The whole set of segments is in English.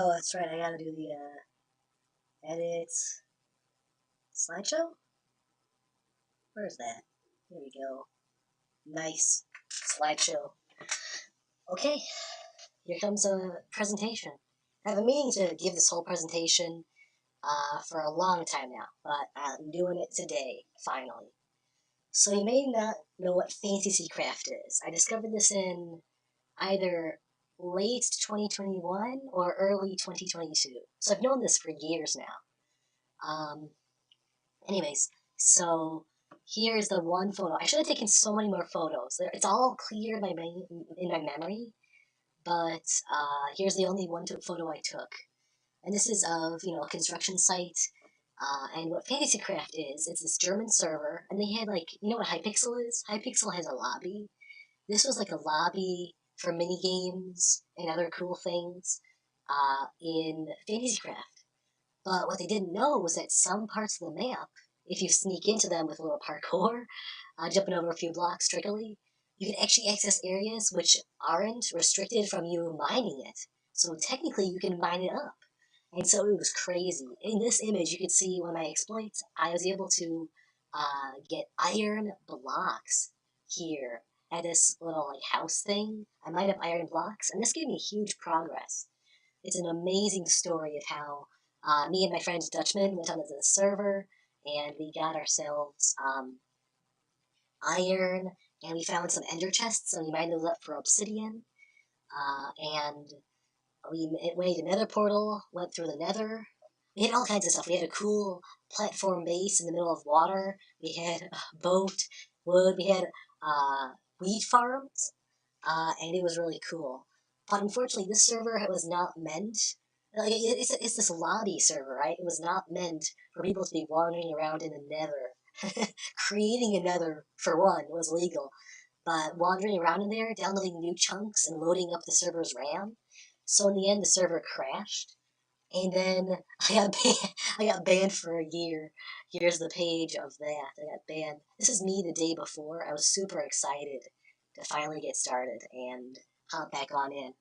Oh, that's right. I gotta do the edit slideshow. Where's that? There we go. Nice slideshow. Okay, here comes a presentation. I've been meaning to give this whole presentation for a long time now, but I'm doing it today, finally. So you may not know what FANTASYCRAFT is. I discovered this in either late 2021 or early 2022. So I've known this for years now. Anyways, so here's the one photo. I should have taken so many more photos. It's all clear in my memory, but here's the only photo I took. And this is of, a construction site. And what FantasyCraft is, it's this German server, and they had what Hypixel is? Hypixel has a lobby. This was like a lobby for mini games and other cool things in FantasyCraft. But what they didn't know was that some parts of the map, if you sneak into them with a little parkour, jumping over a few blocks trickily, you can actually access areas which aren't restricted from you mining it. So technically, you can mine it up. And so it was crazy. In this image, you can see one of my exploits. I was able to get iron blocks here at this little house thing. I mined up iron blocks, and this gave me huge progress. It's an amazing story of how me and my friend Dutchman went onto the server and we got ourselves iron and we found some ender chests and we mined those up for obsidian. And we made a nether portal, went through the nether. We had all kinds of stuff. We had a cool platform base in the middle of water. We had a boat, wood. We had wheat farms, and it was really cool. But unfortunately, this server was not meant. It's this lobby server, right? It was not meant for people to be wandering around in the nether. Creating a nether, for one, was legal, but wandering around in there, downloading new chunks and loading up the server's RAM. So in the end, the server crashed, and then I got banned for a year. Here's the page of that. I got banned. This is me the day before. I was super excited to finally get started and hop back on in.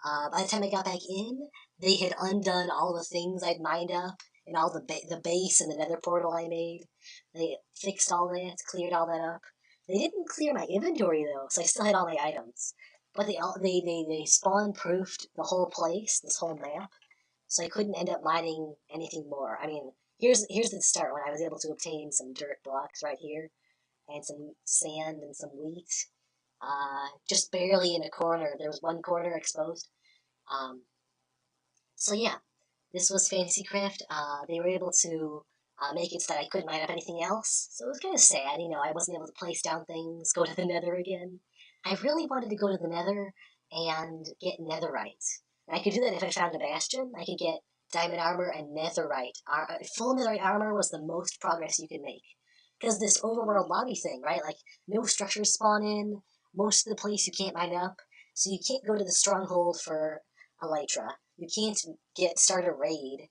By the time I got back in, they had undone all the things I'd mined up and all the base and the nether portal I made. They fixed all that, cleared all that up. They didn't clear my inventory though, so I still had all my items. But they spawn proofed the whole place, this whole map, so I couldn't end up mining anything more. I mean, here's the start when I was able to obtain some dirt blocks right here, and some sand and some wheat. Just barely in a corner. There was one corner exposed. Um, so yeah, this was FantasyCraft. They were able to make it so that I couldn't mine up anything else. So it was kind of sad, I wasn't able to place down things, go to the Nether again. I really wanted to go to the Nether and get Netherite. And I could do that if I found a bastion. I could get diamond armor and Netherite. Full Netherite armor was the most progress you could make. Because this overworld lobby thing, right? Like, no structures spawn in, most of the place you can't mine up, so you can't go to the stronghold for elytra. You can't start a raid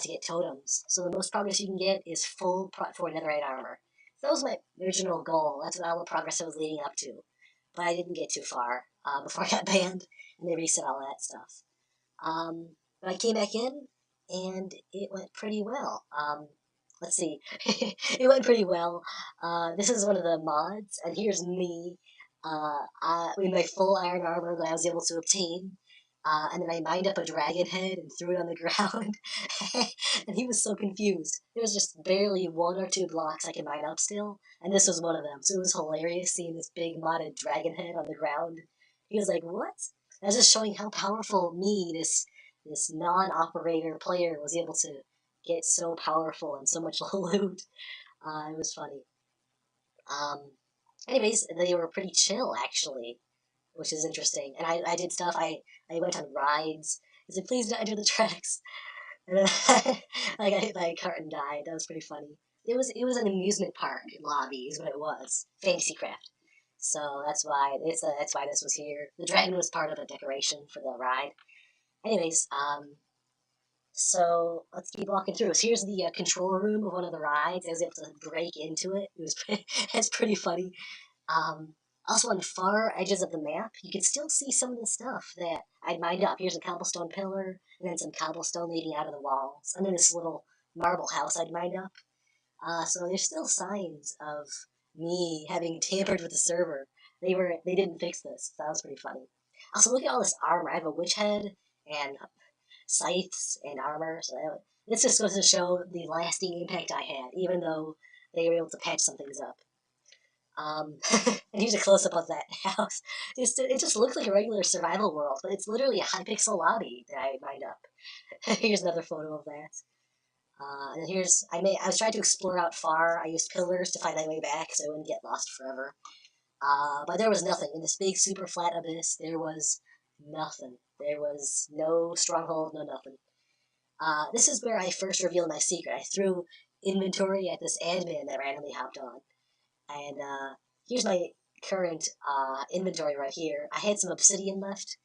to get totems. So the most progress you can get is full for netherite armor. So that was my original goal. That's what all the progress I was leading up to. But I didn't get too far before I got banned, and they reset all that stuff. But I came back in, and it went pretty well. Let's see. It went pretty well. This is one of the mods, and here's me with my full iron armor that I was able to obtain. And then I mined up a dragon head and threw it on the ground. And he was so confused. There was just barely one or two blocks I could mine up still, and this was one of them. So it was hilarious seeing this big modded dragon head on the ground. He was like, "What?" That's just showing how powerful this non-operator player was able to get so powerful and so much loot. It was funny. Um, anyways, they were pretty chill actually, which is interesting. And I did stuff. I went on rides. I said, "Please don't enter the tracks." And then I hit by a cart and died. That was pretty funny. It was an amusement park lobby is what it was. FantasyCraft. So that's why this was here. The dragon was part of a decoration for the ride. Anyways, so let's keep walking through. So here's the control room of one of the rides. I was able to break into it. It was it's pretty funny. Um, Also, on far edges of the map, you can still see some of the stuff that I'd mined up. Here's a cobblestone pillar, and then some cobblestone leading out of the walls, and then this little marble house I'd mined up. So there's still signs of me having tampered with the server. They didn't fix this, so that was pretty funny. Also, look at all this armor. I have a witch head and scythes and armor. So this just goes to show the lasting impact I had, even though they were able to patch some things up. And here's a close up of that house. It just looks like a regular survival world, but it's literally a high pixel lobby that I mined up. Here's another photo of that. And here's I was trying to explore out far. I used pillars to find my way back so I wouldn't get lost forever. But there was nothing in this big super flat abyss. There was nothing. There was no stronghold, no nothing. This is where I first revealed my secret. I threw inventory at this admin that randomly hopped on. And here's my current inventory right here. I had some obsidian left.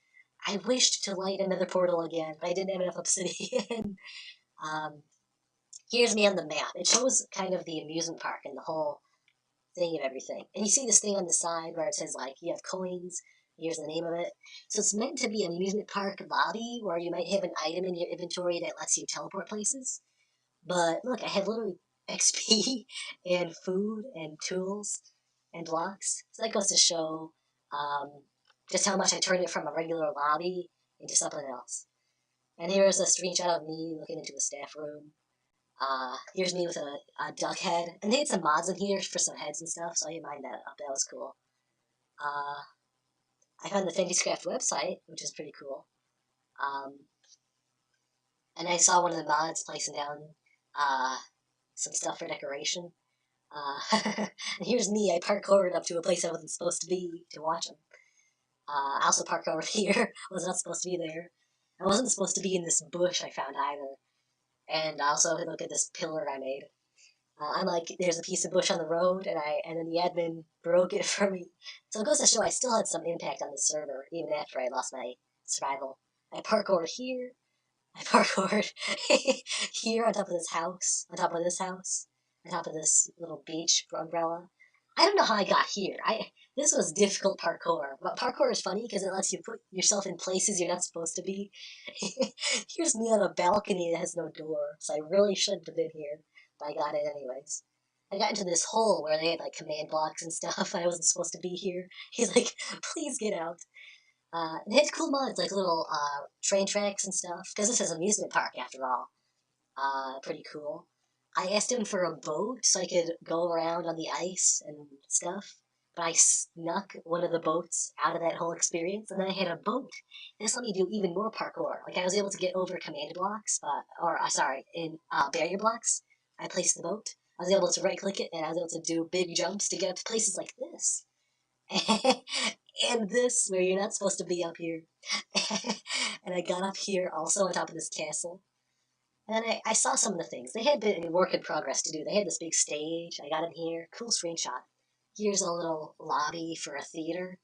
I wished to light another portal again, but I didn't have enough obsidian. um, Here's me on the map. It shows kind of the amusement park and the whole thing of everything. And you see this thing on the side where it says, like, you have coins. Here's the name of it. So it's meant to be an amusement park lobby where you might have an item in your inventory that lets you teleport places. But look, I had literally XP and food and tools and blocks. So that goes to show just how much I turned it from a regular lobby into something else. And here's a screenshot of me looking into the staff room. Here's me with a duck head. And they had some mods in here for some heads and stuff, so I didn't mind that up. That was cool. I found the FANTASYCRAFT website, which is pretty cool. And I saw one of the mods placing down some stuff for decoration. And here's me. I parkoured up to a place I wasn't supposed to be to watch them. I also parkoured here. Was not supposed to be there. I wasn't supposed to be in this bush I found either. And also look at this pillar I made. I'm like, there's a piece of bush on the road, and then the admin broke it for me. So it goes to show I still had some impact on the server, even after I lost my survival. I parkoured here. I parkoured here on top of this house, on top of this house, on top of this little beach umbrella. I don't know how I got here. This was difficult parkour, but parkour is funny because it lets you put yourself in places you're not supposed to be. Here's me on a balcony that has no door, so I really shouldn't have been here, but I got it anyways. I got into this hole where they had like command blocks and stuff. I wasn't supposed to be here. He's like, please get out. They had cool mods like little train tracks and stuff because this is an amusement park after all. Pretty cool. I asked him for a boat so I could go around on the ice and stuff, but I snuck one of the boats out of that whole experience, and then I had a boat. This let me do even more parkour. Like I was able to get over command blocks, in barrier blocks. I placed the boat. I was able to right click it, and I was able to do big jumps to get up to places like this. And this, where you're not supposed to be up here. And I got up here also on top of this castle. And I saw some of the things. They had been in work in progress to do. They had this big stage. I got in here. Cool screenshot. Here's a little lobby for a theater.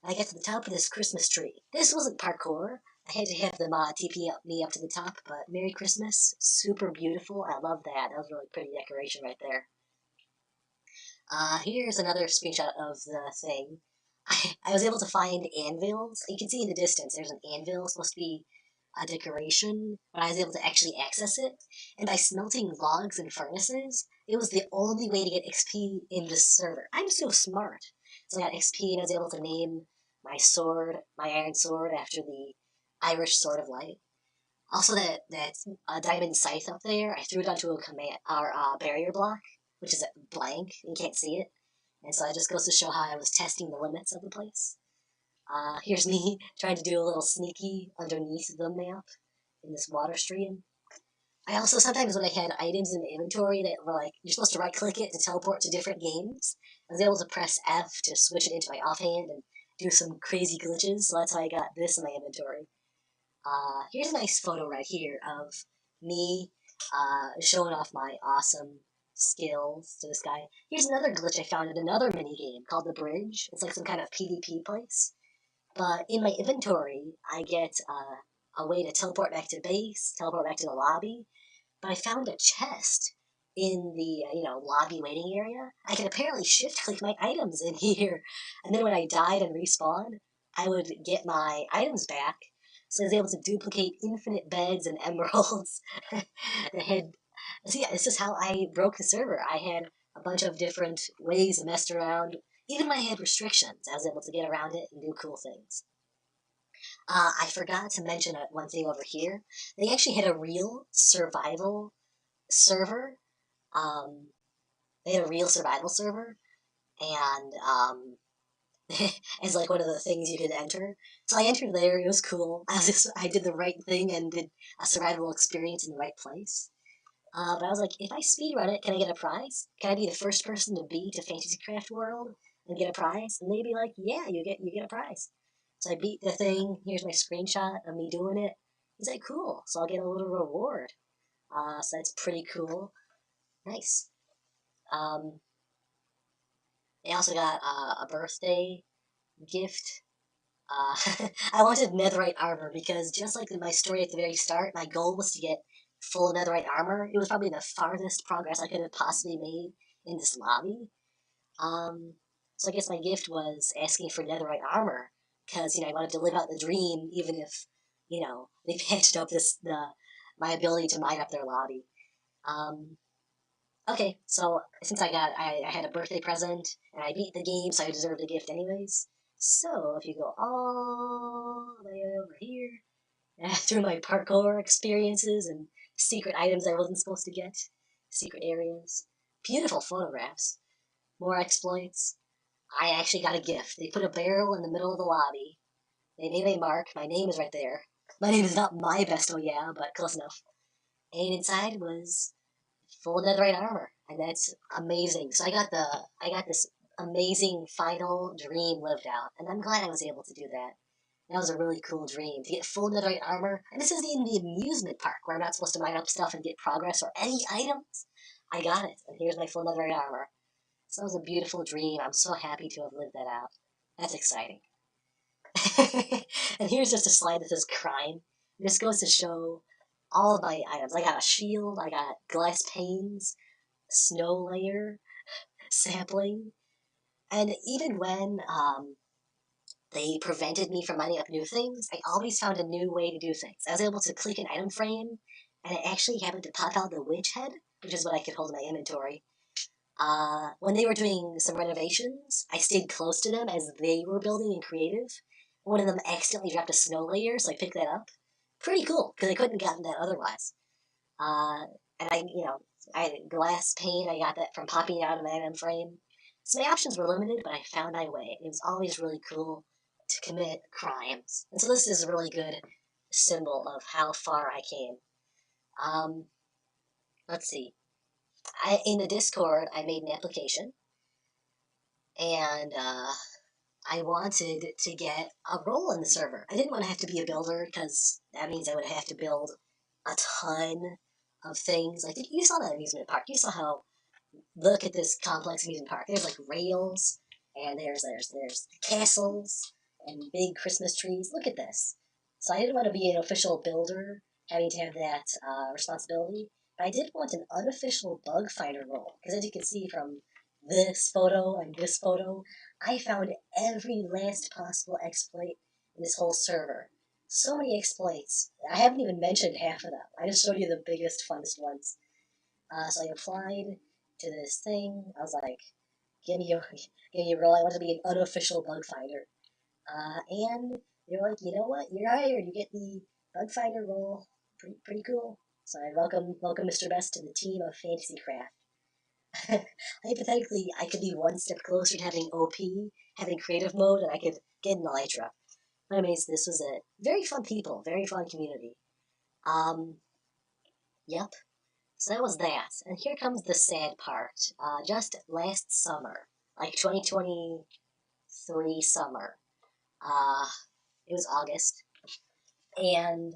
I get to the top of this Christmas tree. This wasn't parkour. I had to have them TP me up to the top, but Merry Christmas. Super beautiful. I love that. That was really pretty decoration right there. Here's another screenshot of the thing. I was able to find anvils. You can see in the distance there's an anvil supposed to be a decoration, but I was able to actually access it. And by smelting logs and furnaces, it was the only way to get XP in this server. I'm so smart. So I got XP and I was able to name my sword, my iron sword, after the Irish Sword of Light. Also, that diamond scythe up there, I threw it onto a barrier block, which is blank. You can't see it. And so it just goes to show how I was testing the limits of the place. Here's me trying to do a little sneaky underneath the map in this water stream. I also, sometimes when I had items in the inventory that were like, you're supposed to right click it to teleport to different games, I was able to press F to switch it into my offhand and do some crazy glitches, so that's how I got this in my inventory. Here's a nice photo right here of me showing off my awesome skills to this guy. Here's another glitch I found in another mini game called The Bridge. It's like some kind of PvP place. But in my inventory, I get a way to teleport back to base, teleport back to the lobby. But I found a chest in the lobby waiting area, I could apparently shift click my items in here, and then when I died and respawned, I would get my items back. So I was able to duplicate infinite beds and emeralds. that had, See, this is how I broke the server. I had a bunch of different ways to mess around. Even when I had restrictions, I was able to get around it and do cool things. I forgot to mention one thing over here. They actually had a real survival server. Um, they had a real survival server, and as like one of the things you could enter. So I entered there. It was cool. I did the right thing and did a survival experience in the right place. But I was like, if I speedrun it, can I get a prize? Can I be the first person to beat a FANTASYCRAFT world and get a prize? And they'd be like, yeah, you get a prize. So I beat the thing. Here's my screenshot of me doing it. He's like, cool. So I'll get a little reward. So that's pretty cool. Nice. Um, they also got a birthday gift. I wanted netherite armor because just like in my story at the very start, my goal was to get full netherite armor. It was probably the farthest progress I could have possibly made in this lobby. So I guess my gift was asking for netherite armor because I wanted to live out the dream, even if they patched up my ability to mine up their lobby. Um, okay, so since I had a birthday present and I beat the game, so I deserved a gift anyways. So if you go all the way over here through my parkour experiences and secret items I wasn't supposed to get, secret areas, beautiful photographs, more exploits. I actually got a gift. They put a barrel in the middle of the lobby. They made a mark. My name is right there. My name is not my best, oh yeah, but close enough. And inside was full netherite armor, and that's amazing. So I got this amazing final dream lived out, and I'm glad I was able to do that. That was a really cool dream to get full netherite armor. And this is in the amusement park where I'm not supposed to mine up stuff and get progress or any items. I got it, and here's my full netherite armor. So that was a beautiful dream. I'm so happy to have lived that out. That's exciting. And here's just a slide that says crime. This goes to show all of my items. I got a shield, I got glass panes, snow layer, sapling, and even when they prevented me from mining up new things, I always found a new way to do things. I was able to click an item frame, and it actually happened to pop out the witch head, which is what I could hold in my inventory. When they were doing some renovations, I stayed close to them as they were building in creative. One of them accidentally dropped a snow layer, so I picked that up. Pretty cool, because I couldn't have gotten that otherwise. Uh, and I had glass pane. I got that from popping out of an item frame. So my options were limited, but I found my way. It was always really cool to commit crimes. And so this is a really good symbol of how far I came. Um, let's see. In the Discord, I made an application, and I wanted to get a role in the server. I didn't want to have to be a builder because that means I would have to build a ton of things. Like you saw that amusement park. You saw how look at this complex amusement park. There's like rails and there's castles and big Christmas trees. Look at this. So I didn't want to be an official builder, having to have that responsibility. But I did want an unofficial bug finder role because as you can see from this photo and this photo, I found every last possible exploit in this whole server. So many exploits. I haven't even mentioned half of them. I just showed you the biggest, funnest ones. So I applied to this thing. I was like, give me a role. I want to be an unofficial bug finder. And they're like, you know what? You're hired. You get the bug finder role. Pretty cool. So I welcome Mr. Best to the team of FANTASYCRAFT. Hypothetically, I could be one step closer to having OP, having creative mode, and I could get an Elytra. But anyways, this was it. Very fun people, very fun community. Yep. So that was that. And here comes the sad part. Just last summer, like 2023 summer, uh, it was August, and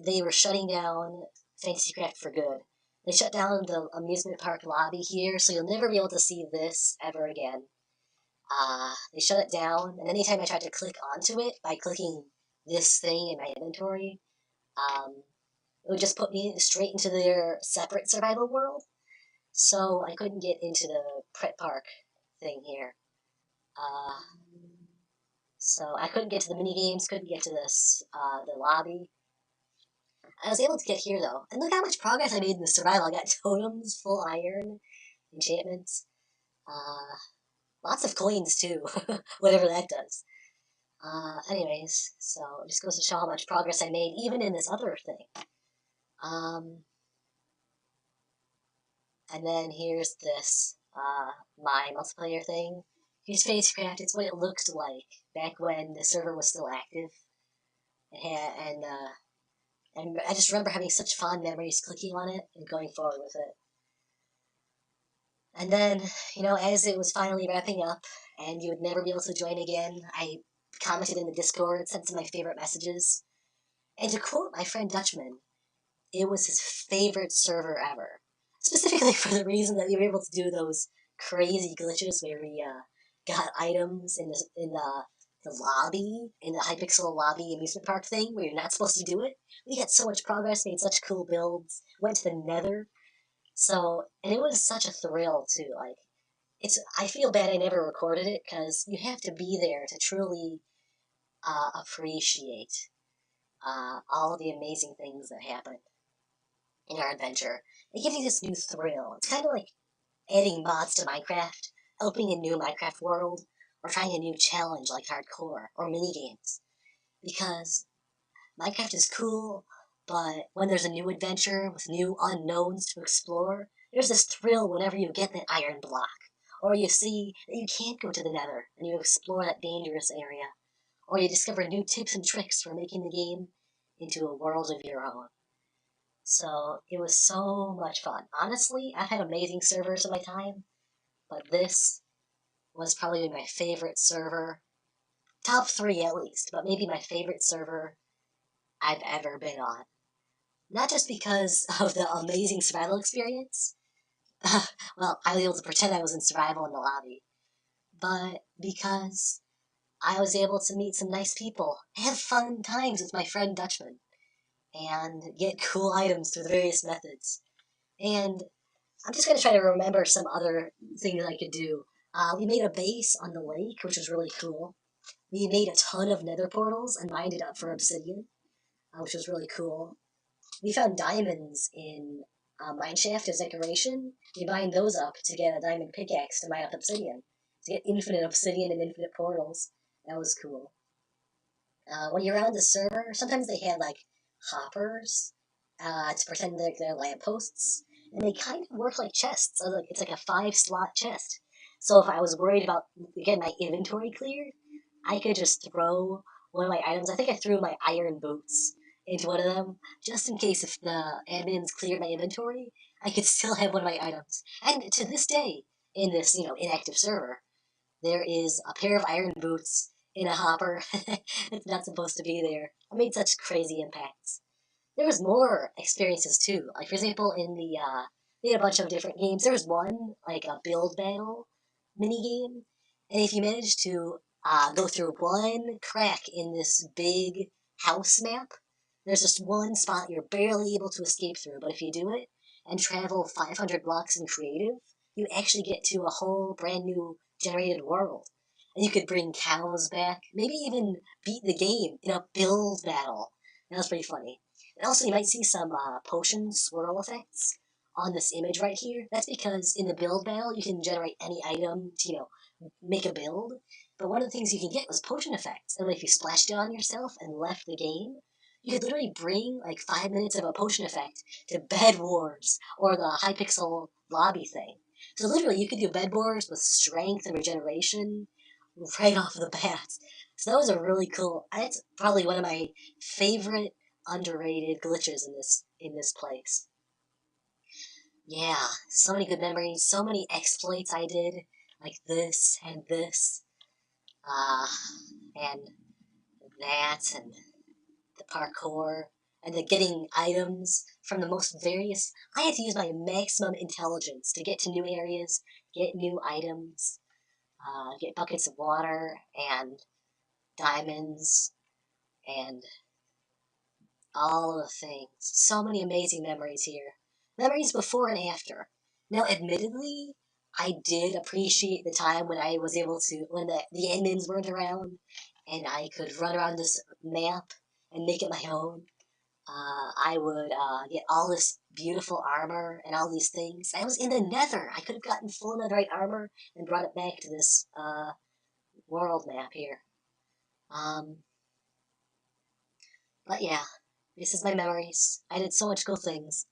they were shutting down FANTASYCRAFT for good. They shut down the amusement park lobby here, so you'll never be able to see this ever again. They shut it down, and anytime I tried to click onto it by clicking this thing in my inventory, um, it would just put me straight into their separate survival world. So I couldn't get into the prep park thing here. Uh, so I couldn't get to the mini games, couldn't get to this the lobby. I was able to get here though, and look how much progress I made in the survival. I got totems, full iron, enchantments, lots of coins too, whatever that does. Anyways, so it just goes to show how much progress I made even in this other thing. And then here's this, my multiplayer thing. Here's FANTASYCRAFT. It's what it looked like back when the server was still active. And I just remember having such fond memories clicking on it and going forward with it. And then, as it was finally wrapping up and you would never be able to join again, I commented in the Discord, sent some of my favorite messages. And to quote my friend Dutchman, it was his favorite server ever. Specifically for the reason that we were able to do those crazy glitches where we got items in the lobby, in the Hypixel lobby amusement park thing where you're not supposed to do it. We had so much progress, made such cool builds, went to the nether. So, and it was such a thrill too. Like, I feel bad I never recorded it because you have to be there to truly appreciate all the amazing things that happen in our adventure. It gives you this new thrill. It's kind of like adding mods to Minecraft, opening a new Minecraft world, or trying a new challenge like hardcore or minigames. Because Minecraft is cool, but when there's a new adventure with new unknowns to explore, there's this thrill whenever you get that iron block, or you see that you can't go to the nether and you explore that dangerous area, or you discover new tips and tricks for making the game into a world of your own. So it was so much fun. Honestly, I've had amazing servers in my time, but this was probably my favorite server. Top three at least, but maybe my favorite server I've ever been on. Not just because of the amazing survival experience. Well, I was able to pretend I was in survival in the lobby. But because I was able to meet some nice people, have fun times with my friend Dutchman, and get cool items through the various methods. And I'm just going to try to remember some other things I could do. We made a base on the lake, which was really cool. We made a ton of nether portals and mined it up for obsidian, which was really cool. We found diamonds in mineshaft as decoration. We mined those up to get a diamond pickaxe to mine up obsidian. To get infinite obsidian and infinite portals. That was cool. When you're on the server, sometimes they had like hoppers to pretend they're lampposts, and they kind of work like chests. So it's like a 5-slot chest. So if I was worried about getting my inventory cleared, I could just throw one of my items. I think I threw my iron boots into one of them, just in case if the admins cleared my inventory, I could still have one of my items. And to this day, in this inactive server, there is a pair of iron boots in a hopper. It's not supposed to be there. I made such crazy impacts. There was more experiences too. Like for example, in the they had a bunch of different games. There was one like a build battle mini game, and if you managed to go through one crack in this big house map, there's just one spot you're barely able to escape through. But if you do it and travel 500 blocks in creative, you actually get to a whole brand new generated world. And you could bring cows back, maybe even beat the game in a build battle. That was pretty funny. And also, you might see some potion swirl effects on this image right here. That's because in the build battle, you can generate any item to, make a build. But one of the things you can get was potion effects. And if you splashed it on yourself and left the game, you could literally bring like 5 minutes of a potion effect to Bed Wars or the Hypixel lobby thing. So literally, you could do Bed Wars with strength and regeneration right off the bat. So that was a really cool. That's probably one of my favorite underrated glitches in this place. Yeah, so many good memories, so many exploits I did, like this and this, uh, and that, and the parkour, and the getting items from the most various. I had to use my maximum intelligence to get to new areas, get new items, get buckets of water, and diamonds, and all of the things. So many amazing memories here. Memories before and after. Now, admittedly, I did appreciate the time when I was able to, when the admins weren't around, and I could run around this map and make it my own. I would get all this beautiful armor and all these things. I was in the nether. I could have gotten full netherite armor and brought it back to this world map here. But yeah, this is my memories. I did so much cool things.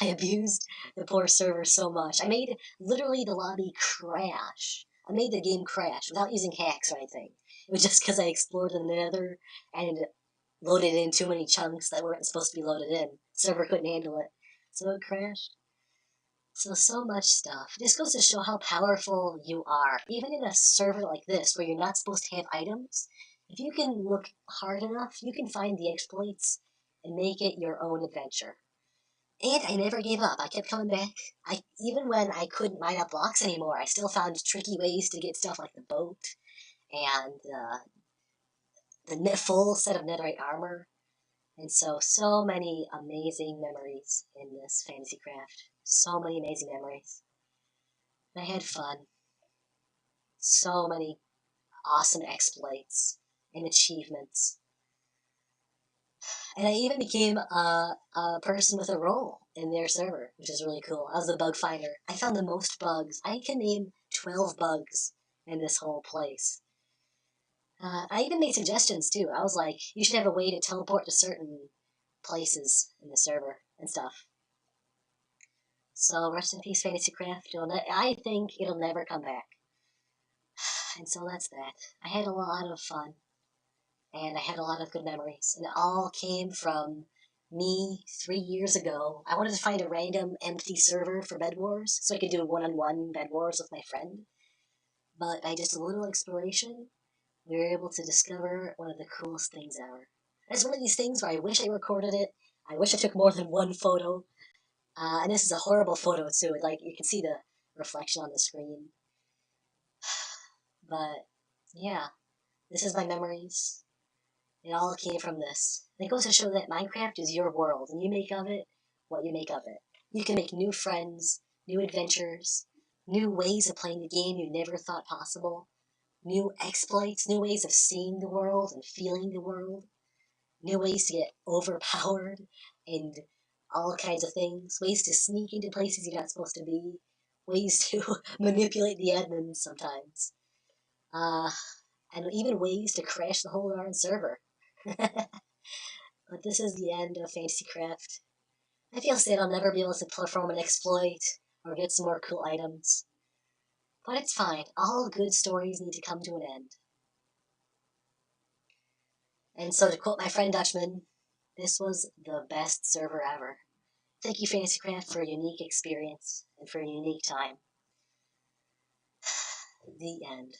I abused the poor server so much. I made literally the lobby crash. I made the game crash without using hacks or anything. It was just because I explored the nether and loaded in too many chunks that weren't supposed to be loaded in. Server couldn't handle it. So it crashed. So much stuff. This goes to show how powerful you are. Even in a server like this, where you're not supposed to have items, if you can look hard enough, you can find the exploits and make it your own adventure. And I never gave up. I kept coming back. Even when I couldn't mine up blocks anymore, I still found tricky ways to get stuff like the boat and the full set of netherite armor. And so many amazing memories in this fantasy craft. So many amazing memories. I had fun. So many awesome exploits and achievements. And I even became a person with a role in their server, which is really cool. I was the bug finder. I found the most bugs. I can name 12 bugs in this whole place. I even made suggestions too. I was like, you should have a way to teleport to certain places in the server and stuff. So rest in peace, FANTASYCRAFT. I think it'll never come back. And so that's that. I had a lot of fun, and I had a lot of good memories, and it all came from me 3 years ago. I wanted to find a random empty server for Bed Wars so I could do one-on-one Bed Wars with my friend. But by just a little exploration, we were able to discover one of the coolest things ever. It's one of these things where I wish I recorded it. I wish I took more than one photo. And this is a horrible photo too. Like you can see the reflection on the screen. But yeah, this is my memories. It all came from this. And it goes to show that Minecraft is your world, and you make of it what you make of it. You can make new friends, new adventures, new ways of playing the game you never thought possible, new exploits, new ways of seeing the world and feeling the world, new ways to get overpowered, and all kinds of things, ways to sneak into places you're not supposed to be, ways to manipulate the admins sometimes, uh, and even ways to crash the whole darn server. But this is the end of FANTASYCRAFT. I feel sad I'll never be able to perform an exploit or get some more cool items. But it's fine. All good stories need to come to an end. And so to quote my friend Dutchman, this was the best server ever. Thank you, FANTASYCRAFT, for a unique experience and for a unique time. The end.